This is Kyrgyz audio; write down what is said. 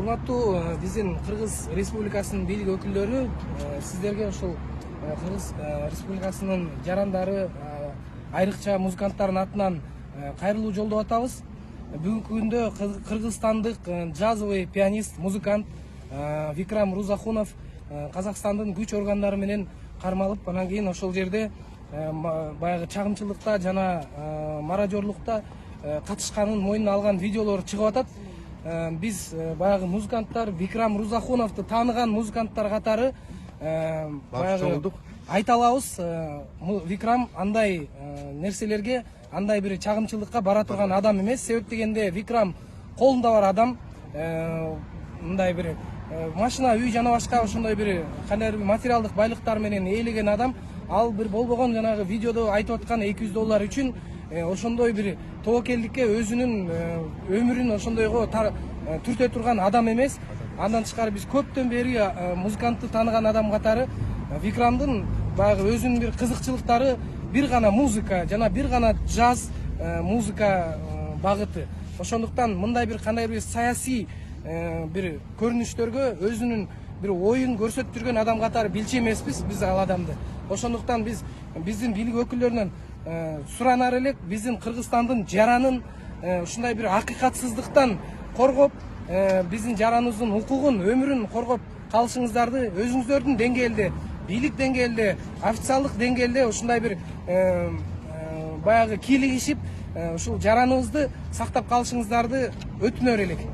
Урматтуу биздин Кыргыз Республикасынын бийлик өкүлдөрү, сиздерге ушул Кыргыз Республикасынын жарандары, айрыкча музыканттардын атынан кайрылуу жолдоп атабыз. Бүгүнкү күндө кыргызстандык джазовый пианист, музыкант Викрам Рузахунов Казакстандын күч органдары менен кармалып, анан кийин ошол жерде баягы чагымчылыкта жана маражорлукта катышканын мойнуна алган видеолор чыгып атат. Биз баягы музыканттар Викрам Рузахуновду тааныган музыканттар катары баягы айта алабыз. Викрам андай нерселерге, андай бир чагымчылыкка бара турган адам эмес. Себеп дегенде Викрам колунда бар адам, мындай бир машина, үй жана башка ошондой бир кандайдыр бир материалдык байлыктар менен ээлеген адам. Ал бир болбогон жанагы видеодо айтып аткан $200 үчүн ошондой бир тобокелдикке өзүнүн өмүрүн ошондойго түртө турган адам эмес. Андан тышкары биз көптөн бери музыкантты тааныган адам катары Викрамдын баягы өзүнүн бир кызыкчылыктары бир гана музыка жана бир гана джаз музыка багыты. Ошондуктан мындай бир кандайдыр бир саясий бир көрүнүштөргө өзүнүн бир оюн көрсөтүп жүргөн адам катары билчү эмеспиз биз ал адамды. Ошондуктан биздин бийлик өкүлдөрүнөн суранар элек, биздин Кыргызстандын жаранын ушундай бир акыйкатсыздыктан коргоп, биздин жараныбыздын укугун, өмүрүн коргоп калышыңыздарды өзүңүздөрдүн деңгээлде, бийлик деңгээлде, официалдык деңгээлде ушундай бир баягы кийлигишип, ушул жараныбызды сактап калышыңыздарды өтүнөр элек.